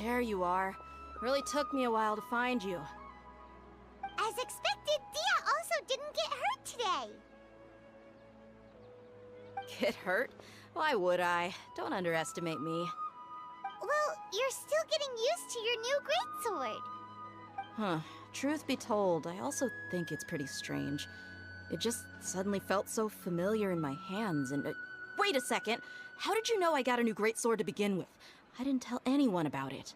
There you are. Really took me a while to find you. As expected, Dia also didn't get hurt today. Get hurt? Why would I? Don't underestimate me. Well, you're still getting used to your new greatsword. Huh. Truth be told, I also think it's pretty strange. It just suddenly felt so familiar in my hands and... wait a second! How did you know I got a new greatsword to begin with? I didn't tell anyone about it.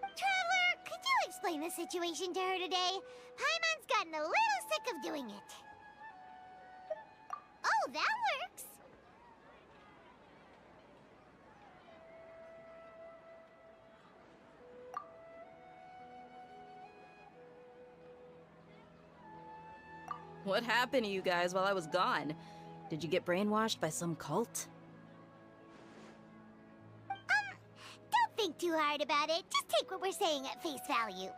Traveler, could you explain the situation to her today? Paimon's gotten a little sick of doing it. Oh, that works! What happened to you guys while I was gone? Did you get brainwashed by some cult? Don't think too hard about it. Just take what we're saying at face value.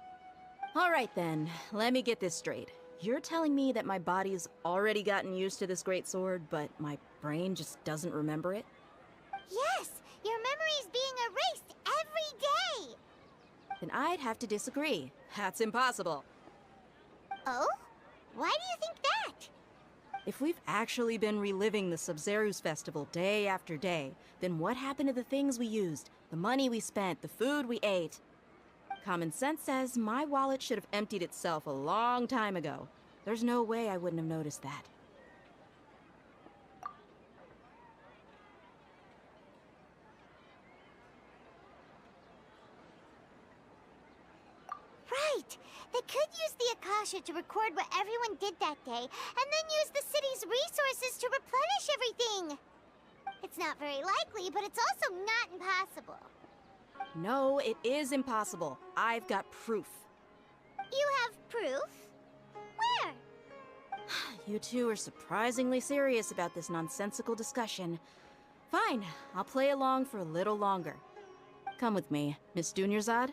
Alright then, let me get this straight. You're telling me that my body's already gotten used to this greatsword, but my brain just doesn't remember it? Yes, your memory's being erased every day! Then I'd have to disagree. That's impossible. Oh? Why do you think that? If we've actually been reliving the Subzeruz festival day after day, then what happened to the things we used, the money we spent, the food we ate? Common sense says my wallet should have emptied itself a long time ago. There's no way I wouldn't have noticed that. Right! They could use the Akasha to record what everyone did that day, and then use the city's resources to replenish everything! It's not very likely, but it's also not impossible. No, it is impossible. I've got proof. You have proof? Where? You two are surprisingly serious about this nonsensical discussion. Fine, I'll play along for a little longer. Come with me, Miss Dunyarzad.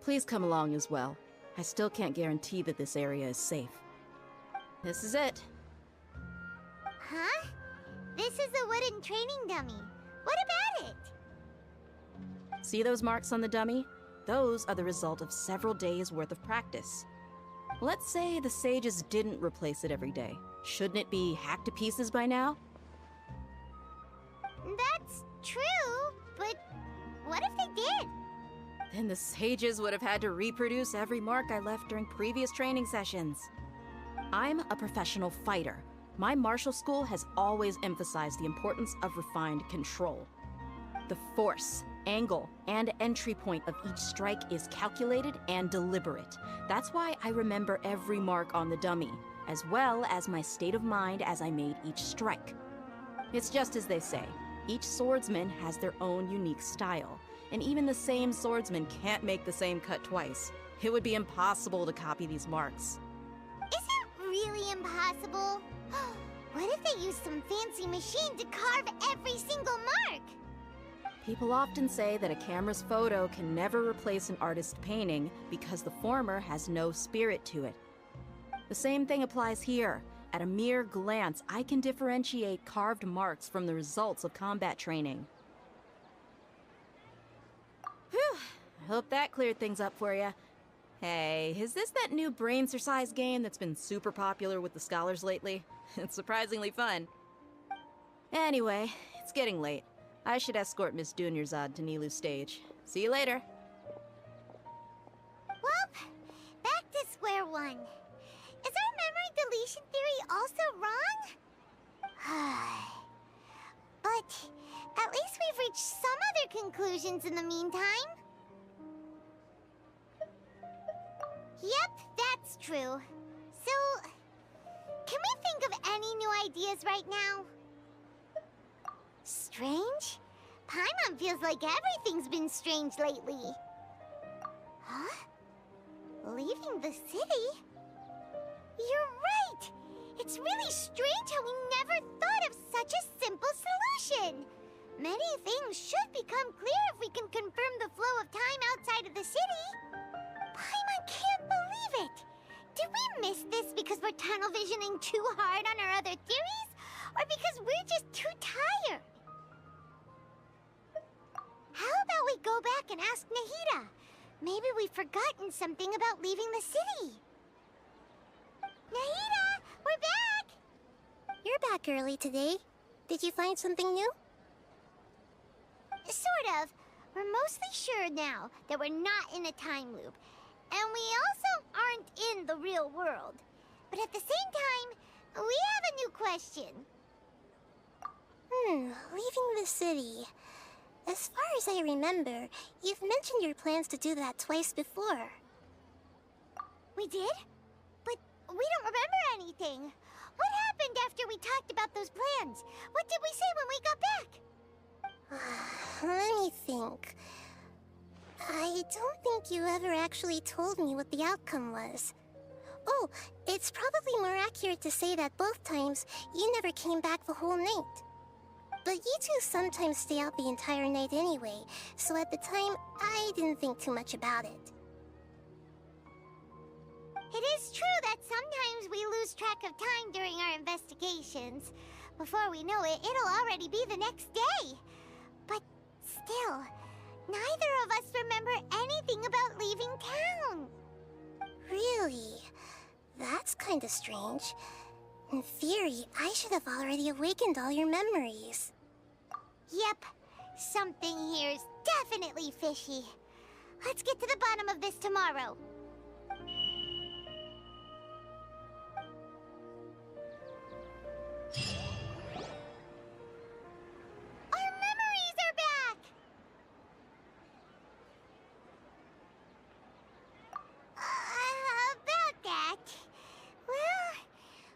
Please come along as well. I still can't guarantee that this area is safe. This is it. Huh? This is a wooden training dummy. What about it? See those marks on the dummy? Those are the result of several days' worth of practice. Let's say the sages didn't replace it every day. Shouldn't it be hacked to pieces by now? That's true, but what if they did? Then the sages would have had to reproduce every mark I left during previous training sessions. I'm a professional fighter. My martial school has always emphasized the importance of refined control. The force, angle, and entry point of each strike is calculated and deliberate. That's why I remember every mark on the dummy, as well as my state of mind as I made each strike. It's just as they say, each swordsman has their own unique style, and even the same swordsman can't make the same cut twice. It would be impossible to copy these marks. Is it really impossible? What if they use some fancy machine to carve every single mark? People often say that a camera's photo can never replace an artist's painting because the former has no spirit to it. The same thing applies here. At a mere glance, I can differentiate carved marks from the results of combat training. Whew, I hope that cleared things up for you. Hey, is this that new brain-exercise game that's been super popular with the scholars lately? It's surprisingly fun. Anyway, it's getting late. I should escort Miss Dunyarzad to Nilu's stage. See you later. Well, back to square one. Is our memory deletion theory also wrong? But at least we've reached some other conclusions in the meantime. Yep, that's true. So, can we think of any new ideas right now? Strange? Paimon feels like everything's been strange lately. Huh? Leaving the city? You're right! It's really strange how we never thought of such a simple solution! Many things should become clear if we can confirm the flow of time outside of the city. Paimon can't believe it! Did we miss this because we're tunnel visioning too hard on our other theories? Or because we're just too tired? How about we go back and ask Nahida? we've forgotten something about leaving the city. Nahida, we're back! You're back early today. Did you find something new? Sort of. We're mostly sure now that we're not in a time loop. And we also aren't in the real world. But at the same time, we have a new question. Leaving the city. As far as I remember, you've mentioned your plans to do that twice before. We did? But we don't remember anything. What happened after we talked about those plans? What did we say when we got back? Let me think. I don't think you ever actually told me what the outcome was. Oh, it's probably more accurate to say that both times you never came back the whole night. But you two sometimes stay out the entire night anyway, so at the time, I didn't think too much about it. It is true that sometimes we lose track of time during our investigations. Before we know it, it'll already be the next day. But still, neither of us remember anything about leaving town. Really? That's kinda strange. In theory, I should have already awakened all your memories. Yep, something here's definitely fishy. Let's get to the bottom of this tomorrow. Our memories are back! About that. Well,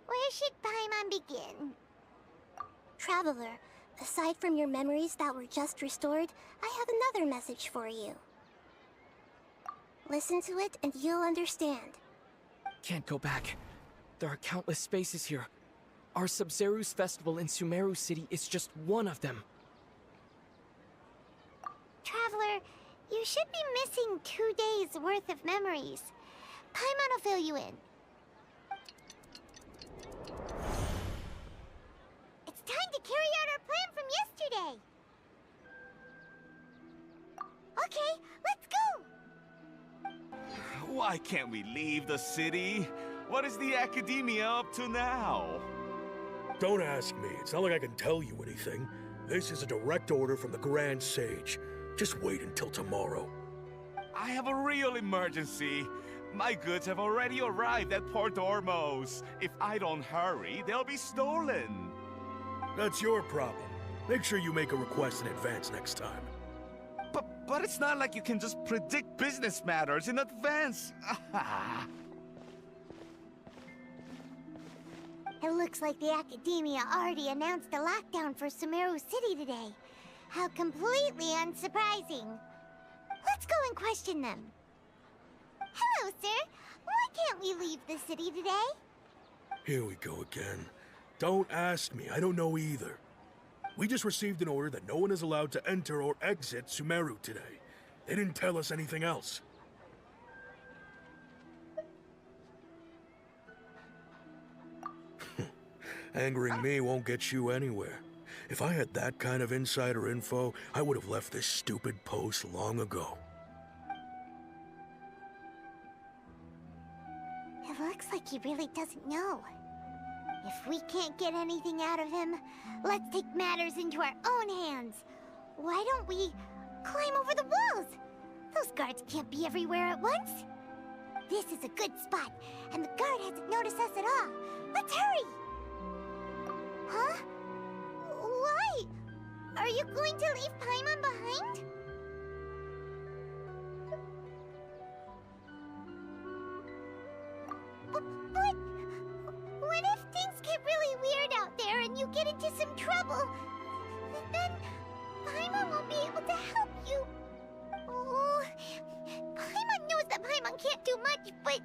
where should Paimon begin? Traveler, aside from your memories that were just restored, I have another message for you. Listen to it and you'll understand. Can't go back. There are countless spaces here. Our Subzeruz festival in Sumeru City is just one of them. Traveler, you should be missing 2 days worth of memories. Paimon will fill you in. It's time to carry out our plan from yesterday. Okay, let's go! Why can't we leave the city? What is the academia up to now? Don't ask me. It's not like I can tell you anything. This is a direct order from the Grand Sage. Just wait until tomorrow. I have a real emergency. My goods have already arrived at Port Ormos. If I don't hurry, they'll be stolen. That's your problem. Make sure you make a request in advance next time. But it's not like you can just predict business matters in advance. It looks like the Academia already announced a lockdown for Sumeru City today. How completely unsurprising. Let's go and question them. Hello, sir. Why can't we leave the city today? Here we go again. Don't ask me. I don't know either. We just received an order that no one is allowed to enter or exit Sumeru today. They didn't tell us anything else. Angering me won't get you anywhere. If I had that kind of insider info, I would have left this stupid post long ago. It looks like he really doesn't know. If we can't get anything out of him, let's take matters into our own hands. Why don't we climb over the walls? Those guards can't be everywhere at once. This is a good spot, and the guard hasn't noticed us at all. Let's hurry! Huh? Why? Are you going to leave Paimon behind? But what if things get really weird out there and you get into some trouble? Then Paimon won't be able to help you. Oh, Paimon knows that Paimon can't do much, but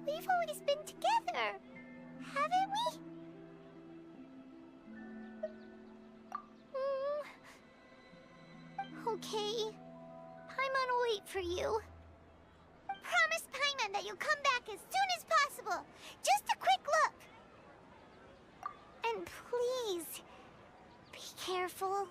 we've always been together, haven't we? Okay. Paimon will wait for you. Promise Paimon that you'll come back as soon as possible. Just a quick look. And please, be careful.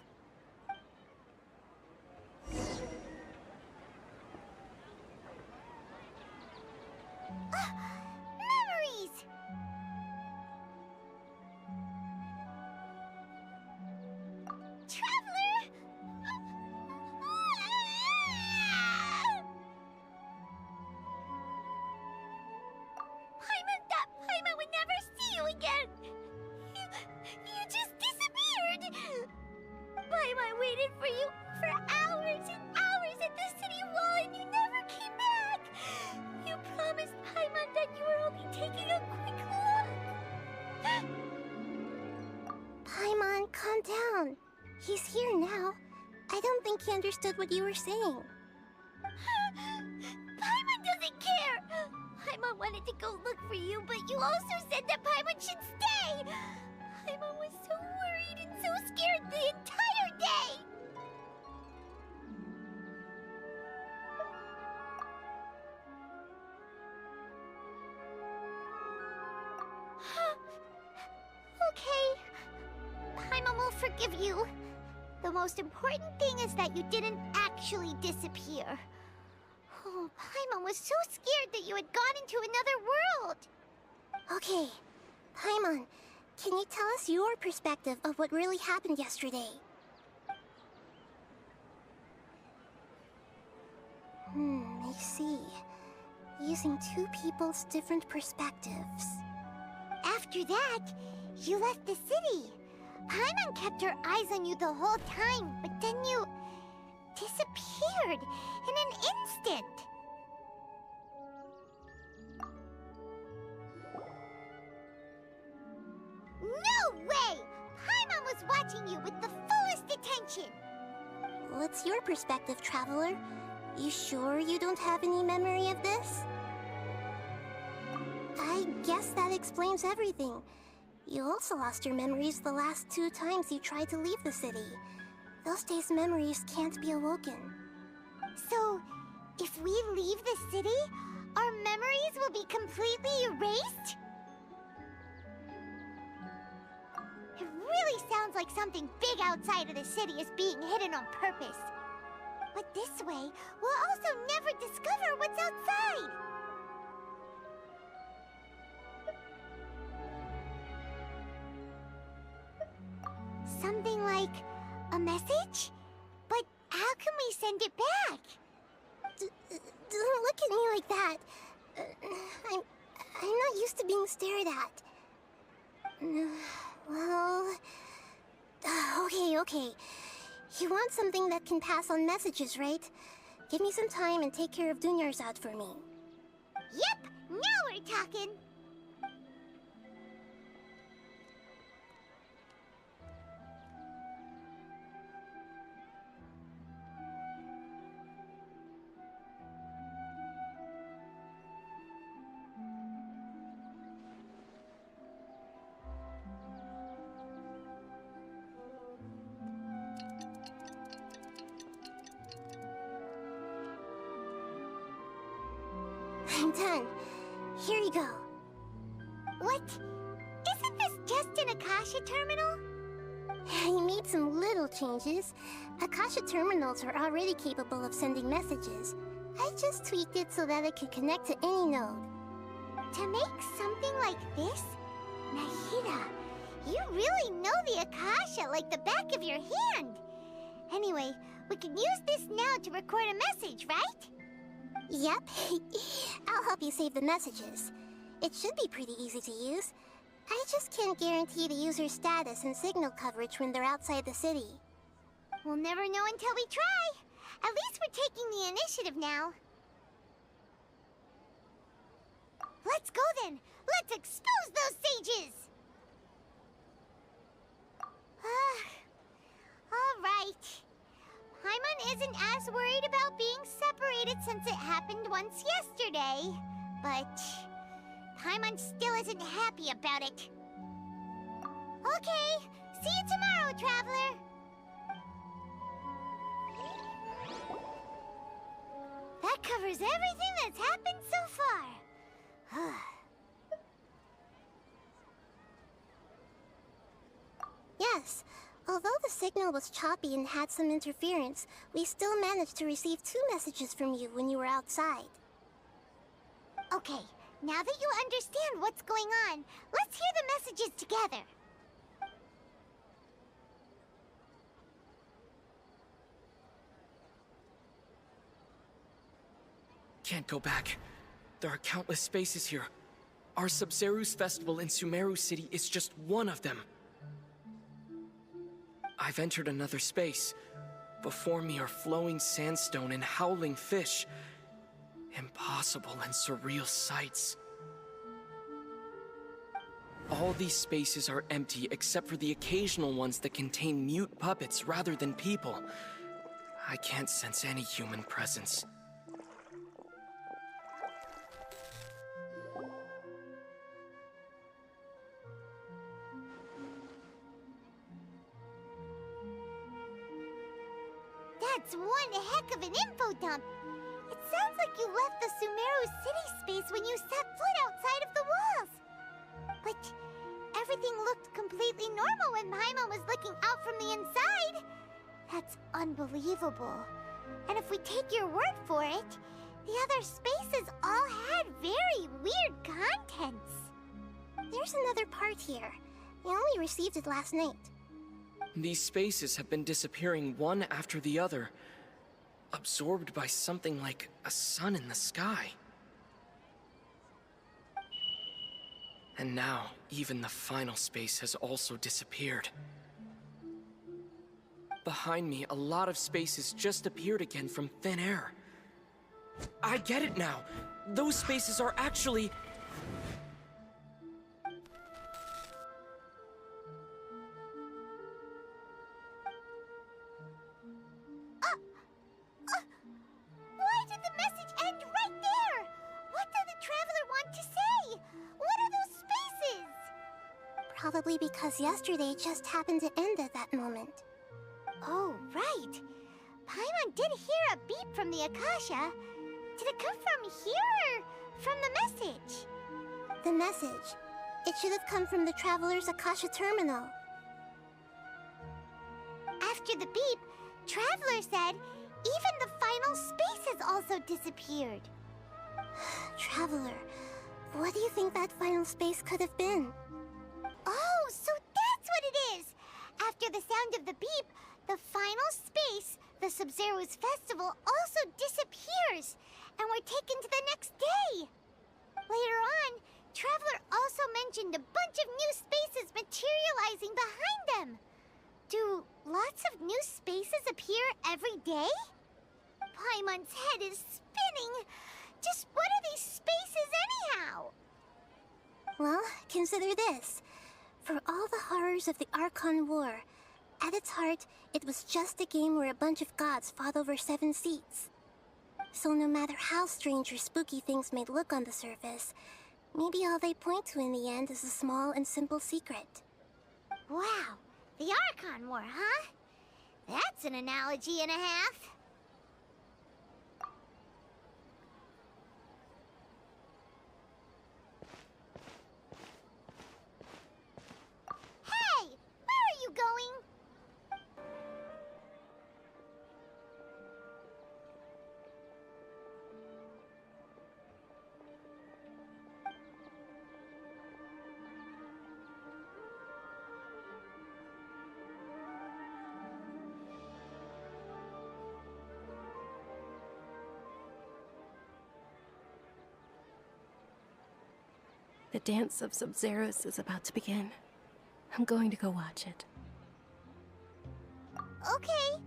Paimon, calm down. He's here now. I don't think he understood what you were saying. Paimon doesn't care! Paimon wanted to go look for you, but you also said that Paimon should stay! Paimon was so worried and so scared the entire day! Okay. Paimon will forgive you. The most important thing is that you didn't actually disappear. Oh, Paimon was so scared that you had gone into another world. Okay. Paimon, can you tell us your perspective of what really happened yesterday? I see. Using two people's different perspectives. After that, you left the city. Paimon kept her eyes on you the whole time, but then you disappeared in an instant. No way! Paimon was watching you with the fullest attention. What's your perspective, Traveler? You sure you don't have any memory of this? I guess that explains everything. You also lost your memories the last 2 times you tried to leave the city. Those days' memories can't be awoken. So, if we leave the city, our memories will be completely erased? It really sounds like something big outside of the city is being hidden on purpose. But this way, we'll also never discover what's outside. Something like a message? But how can we send it back? Don't look at me like that. I'm not used to being stared at. Well... Okay. You want something that can pass on messages, right? Give me some time and take care of Dunyar's out for me. Yep, now we're talking. I'm done. Here you go. What? Isn't this just an Akasha terminal? You made some little changes. Akasha terminals are already capable of sending messages. I just tweaked it so that it could connect to any node. To make something like this? Nahida, you really know the Akasha like the back of your hand. Anyway, we can use this now to record a message, right? Yep. I'll help you save the messages. It should be pretty easy to use. I just can't guarantee the user's status and signal coverage when they're outside the city. We'll never know until we try. At least we're taking the initiative now. Let's go then. Let's expose those sages. All right. Paimon isn't as worried about being separated since it happened once yesterday. But Paimon still isn't happy about it. Okay, see you tomorrow, Traveler. That covers everything that's happened so far. Yes. Although the signal was choppy and had some interference, we still managed to receive 2 messages from you when you were outside. Okay, now that you understand what's going on, let's hear the messages together. Can't go back. There are countless spaces here. Our Subzeruz festival in Sumeru City is just one of them. I've entered another space. Before me are flowing sandstone and howling fish. Impossible and surreal sights. All these spaces are empty except for the occasional ones that contain mute puppets rather than people. I can't sense any human presence. That's one heck of an info dump. It sounds like you left the Sumeru city space when you set foot outside of the walls. But everything looked completely normal when Paimon was looking out from the inside. That's unbelievable. And if we take your word for it, the other spaces all had very weird contents. There's another part here. I only received it last night. These spaces have been disappearing one after the other, absorbed by something like a sun in the sky. And now, even the final space has also disappeared. Behind me, a lot of spaces just appeared again from thin air. I get it now! Those spaces are actually... Why did the message end right there? What did the traveler want to say? What are those spaces? Probably because yesterday just happened to end at that moment. Oh, right. Paimon did hear a beep from the Akasha. Did it come from here or from the message? The message. It should have come from the Traveler's Akasha terminal. After the beep, Traveler said even the final space has also disappeared. Traveler, what do you think that final space could have been? Oh, so that's what it is! After the sound of the beep, the final space, the Subzeruz festival, also disappears, and we're taken to the next day. Later on, Traveler also mentioned a bunch of new spaces materializing behind them. Do lots of new spaces appear every day? Paimon's head is spinning. Just what are these spaces anyhow? Well, consider this. For all the horrors of the Archon War, at its heart, it was just a game where a bunch of gods fought over 7 seats. So no matter how strange or spooky things may look on the surface, maybe all they point to in the end is a small and simple secret. Wow, the Archon War, huh? That's an analogy and a half. Hey, where are you going? The dance of Subzeruz is about to begin. I'm going to go watch it. Okay.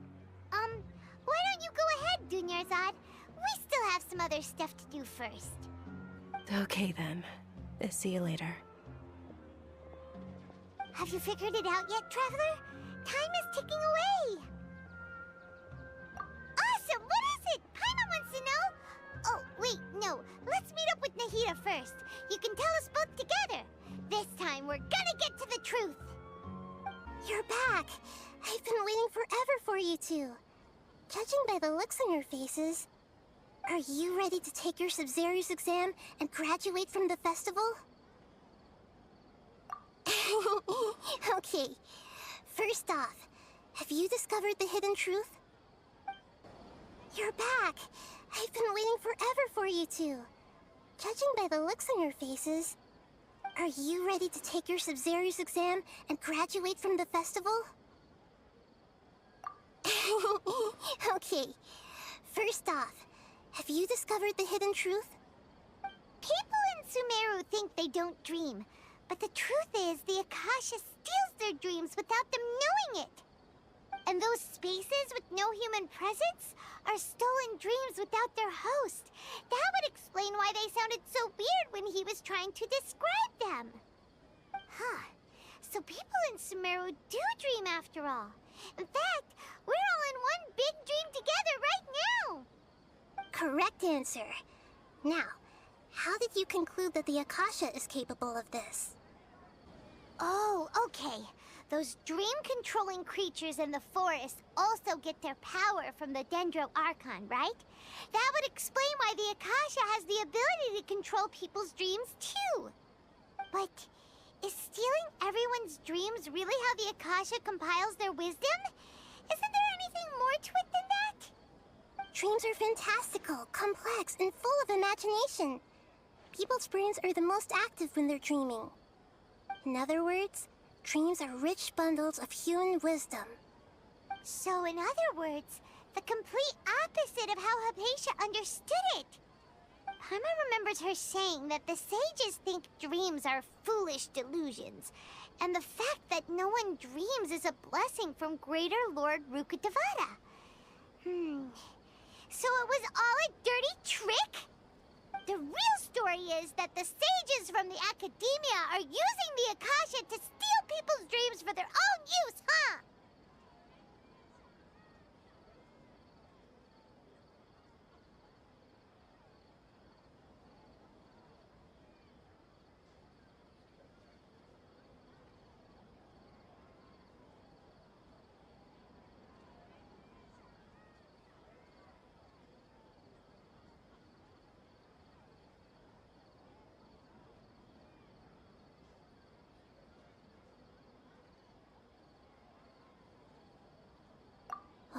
Why don't you go ahead, Dunyarzad? We still have some other stuff to do first. Okay then. See you later. Have you figured it out yet, Traveler? Time is ticking away. Awesome! What is it? Paimon wants to know. Oh, wait, no. Let's meet up with Nahida first. You can tell us both together. This time, we're gonna get to the truth. You're back! I've been waiting forever for you two. Judging by the looks on your faces, are you ready to take your Subzeruz exam and graduate from the festival? Okay, first off, have you discovered the hidden truth? You're back! I've been waiting forever for you two. Judging by the looks on your faces, are you ready to take your Subzeruz exam and graduate from the festival? Okay, first off, have you discovered the hidden truth? People in Sumeru think they don't dream, but the truth is the Akasha steals their dreams without them knowing it. And those spaces with no human presence are stolen dreams without their host. That would explain why they sounded so weird when he was trying to describe them. Huh. So people in Sumeru do dream after all. In fact, we're all in one big dream together right now. Correct answer. Now, how did you conclude that the Akasha is capable of this? Oh, okay. Those dream-controlling creatures in the forest also get their power from the Dendro Archon, right? That would explain why the Akasha has the ability to control people's dreams, too. But is stealing everyone's dreams really how the Akasha compiles their wisdom? Isn't there anything more to it than that? Dreams are fantastical, complex, and full of imagination. People's brains are the most active when they're dreaming. In other words, dreams are rich bundles of human wisdom. So, in other words, the complete opposite of how Hypatia understood it. Paimon remembers her saying that the sages think dreams are foolish delusions, and the fact that no one dreams is a blessing from Greater Lord Rukkhadevata. So it was all a dirty trick? The real story is that the sages from the academia are using the Akasha to steal people's dreams for their own use, huh?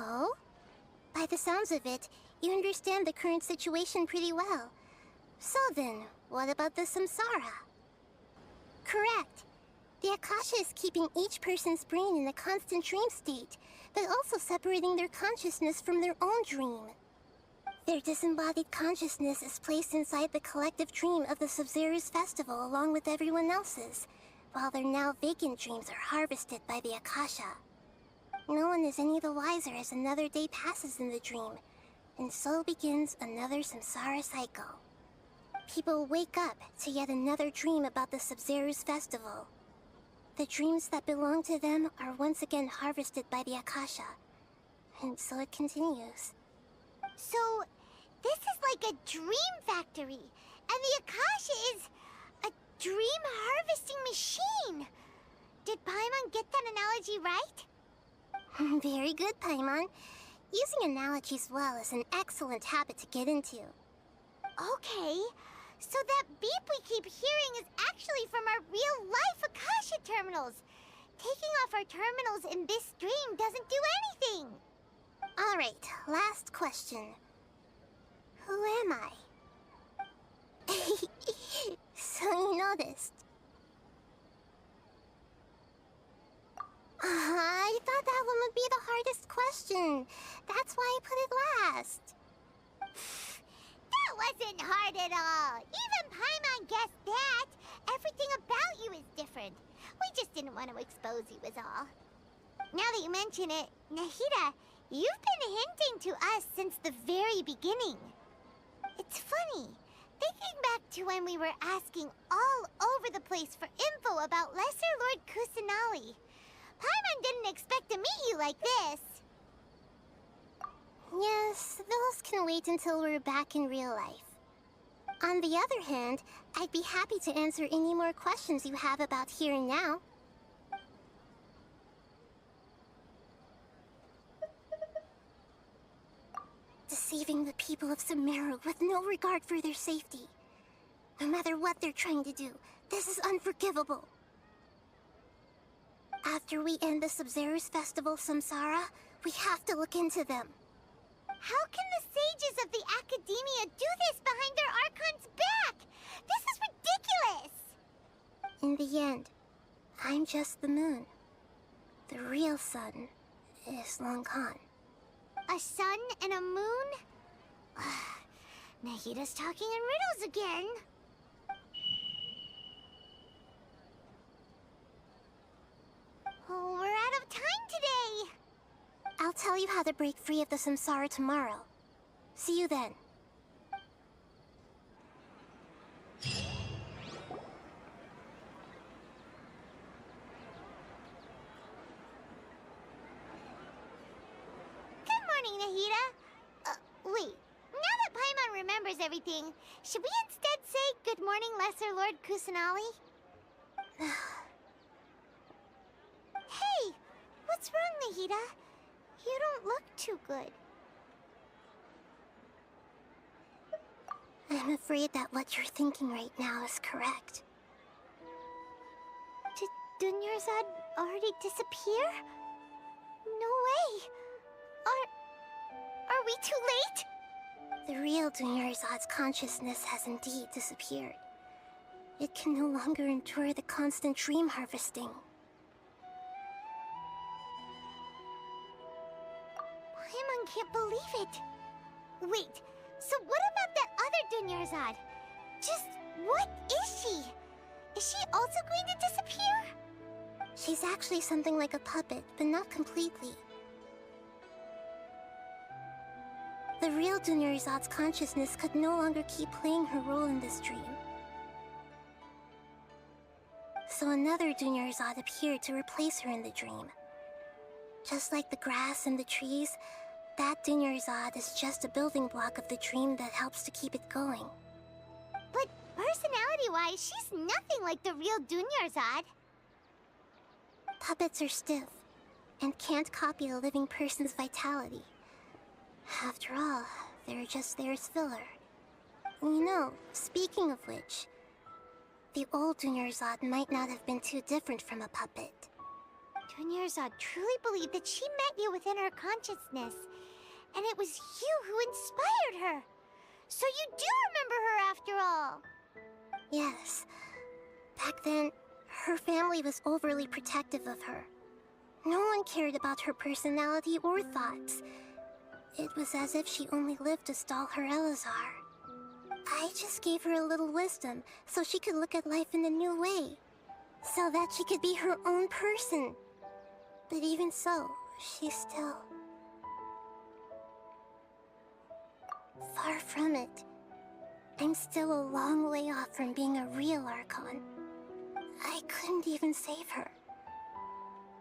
Oh? By the sounds of it, you understand the current situation pretty well. So then, what about the samsara? Correct. The Akasha is keeping each person's brain in a constant dream state, but also separating their consciousness from their own dream. Their disembodied consciousness is placed inside the collective dream of the Subzeruz festival along with everyone else's, while their now vacant dreams are harvested by the Akasha. No one is any the wiser as another day passes in the dream, and so begins another samsara cycle. People wake up to yet another dream about the Subzeruz festival. The dreams that belong to them are once again harvested by the Akasha, and so it continues. So, this is like a dream factory, and the Akasha is a dream harvesting machine. Did Paimon get that analogy right? Very good, Paimon. Using analogies well is an excellent habit to get into. Okay, so that beep we keep hearing is actually from our real-life Akasha terminals. Taking off our terminals in this dream doesn't do anything. Alright, last question. Who am I? So you noticed. I thought that one would be the hardest question. That's why I put it last. That wasn't hard at all. Even Paimon guessed that. Everything about you is different. We just didn't want to expose you is all. Now that you mention it, Nahida, you've been hinting to us since the very beginning. It's funny. Thinking back to when we were asking all over the place for info about Lesser Lord Kusanali, Paimon didn't expect to meet you like this. Yes, those can wait until we're back in real life. On the other hand, I'd be happy to answer any more questions you have about here and now. Deceiving the people of Sumeru with no regard for their safety. No matter what they're trying to do, this is unforgivable. After we end the Subzeruz Festival Samsara, we have to look into them. How can the sages of the Academia do this behind their Archon's back? This is ridiculous! In the end, I'm just the moon. The real sun is long gone. A sun and a moon? Nahida's talking in riddles again. Oh, we're out of time today. I'll tell you how to break free of the samsara tomorrow. See you then. everything. Should we instead say good morning, Lesser Lord Kusanali? Hey! What's wrong, Nahida? You don't look too good. I'm afraid that what you're thinking right now is correct. Did Dunyarzad already disappear? No way! Are we too late? The real Dunyarzad's consciousness has indeed disappeared. It can no longer endure the constant dream harvesting. Paimon can't believe it. Wait, so what about that other Dunyarzad? Just what is she? Is she also going to disappear? She's actually something like a puppet, but not completely. The real Dunyarzad's consciousness could no longer keep playing her role in this dream. So another Dunyarzad appeared to replace her in the dream. Just like the grass and the trees, that Dunyarzad is just a building block of the dream that helps to keep it going. But personality-wise, she's nothing like the real Dunyarzad. Puppets are stiff, and can't copy a living person's vitality. After all, they're just there as filler. You know, speaking of which, the old Dunyarzad might not have been too different from a puppet. Dunyarzad truly believed that she met you within her consciousness, and it was you who inspired her. So you do remember her after all. Yes. Back then, her family was overly protective of her. No one cared about her personality or thoughts. It was as if she only lived to stall her Elazar. I just gave her a little wisdom so she could look at life in a new way. So that she could be her own person. But even so, she's still... far from it. I'm still a long way off from being a real Archon. I couldn't even save her.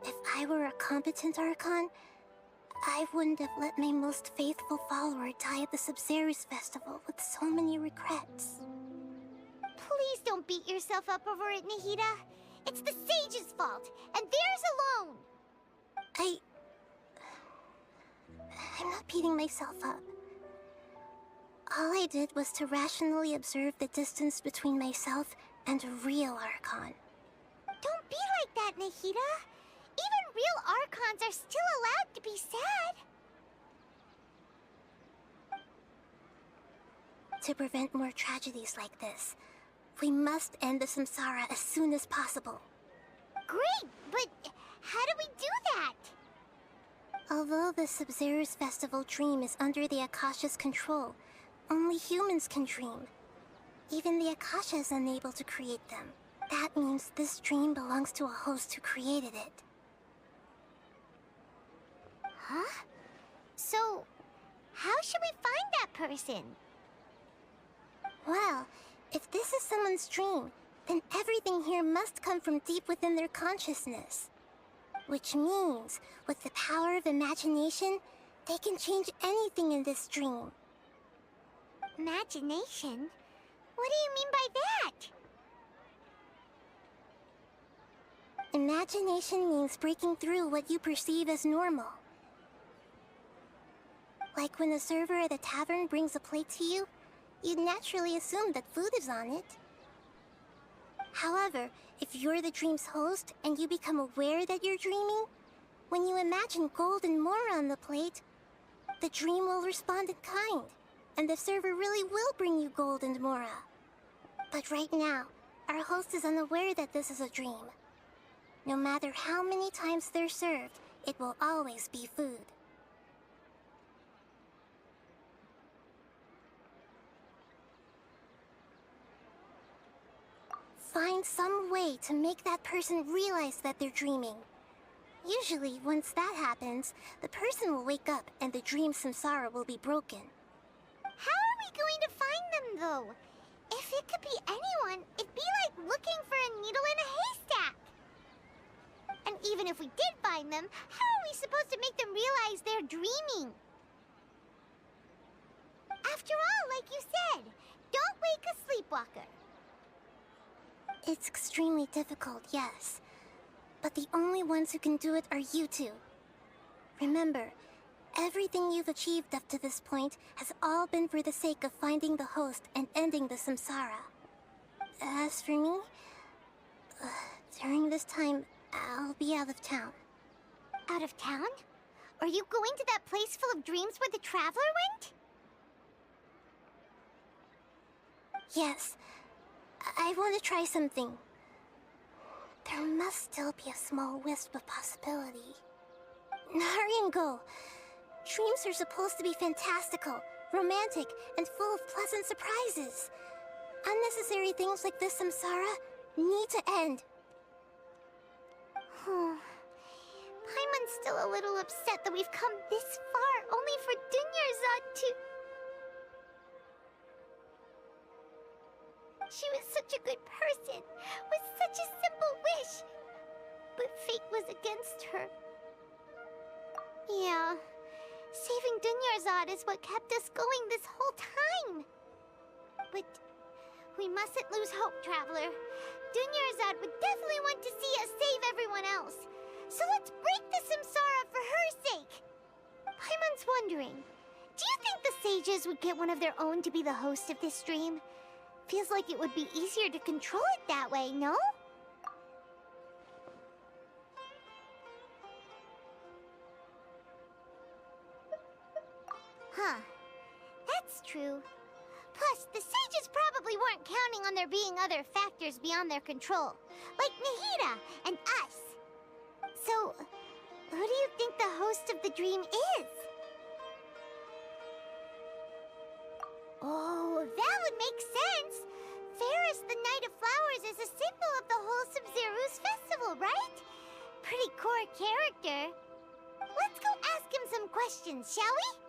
If I were a competent Archon, I wouldn't have let my most faithful follower die at the Subzeruz festival with so many regrets. Please don't beat yourself up over it, Nahida. It's the sage's fault, and theirs alone. I'm not beating myself up. All I did was to rationally observe the distance between myself and a real Archon. Don't be like that, Nahida. Even real Archons are still allowed to be sad. To prevent more tragedies like this, we must end the samsara as soon as possible. Great, but how do we do that? Although the Subzeruz festival dream is under the Akasha's control, only humans can dream. Even the Akasha is unable to create them. That means this dream belongs to a host who created it. Huh? So, how should we find that person? Well, if this is someone's dream, then everything here must come from deep within their consciousness. Which means, with the power of imagination, they can change anything in this dream. Imagination? What do you mean by that? Imagination means breaking through what you perceive as normal. Like when a server at a tavern brings a plate to you, you'd naturally assume that food is on it. However, if you're the dream's host and you become aware that you're dreaming, when you imagine gold and more on the plate, the dream will respond in kind, and the server really will bring you gold and mora. But right now, our host is unaware that this is a dream. No matter how many times they're served, it will always be food. Find some way to make that person realize that they're dreaming. Usually, once that happens, the person will wake up and the dream samsara will be broken. How are we going to find them, though? If it could be anyone, it'd be like looking for a needle in a haystack. And even if we did find them, how are we supposed to make them realize they're dreaming? After all, like you said, don't wake a sleepwalker. It's extremely difficult, yes. But the only ones who can do it are you two. Remember, everything you've achieved up to this point has all been for the sake of finding the host and ending the samsara. As for me, during this time, I'll be out of town. Out of town? Are you going to that place full of dreams where the Traveler went? Yes. I want to try something. There must still be a small wisp of possibility. Hurry and go. Dreams are supposed to be fantastical, romantic, and full of pleasant surprises. Unnecessary things like this samsara need to end. Paimon's still a little upset that we've come this far only for Dunyarzad to... She was such a good person, with such a simple wish. But fate was against her. Yeah, saving Dunyarzad is what kept us going this whole time. But we mustn't lose hope, Traveler. Dunyarzad would definitely want to see us save everyone else. So let's break the samsara for her sake. Paimon's wondering, do you think the sages would get one of their own to be the host of this dream? Feels like it would be easier to control it that way, no? Huh. That's true. Plus, the sages probably weren't counting on there being other factors beyond their control, like Nahida and us. So, who do you think the host of the dream is? Oh, that would make sense. Ferris, the Knight of Flowers, is a symbol of the whole Subzeruz festival, right? Pretty core character. Let's go ask him some questions, shall we?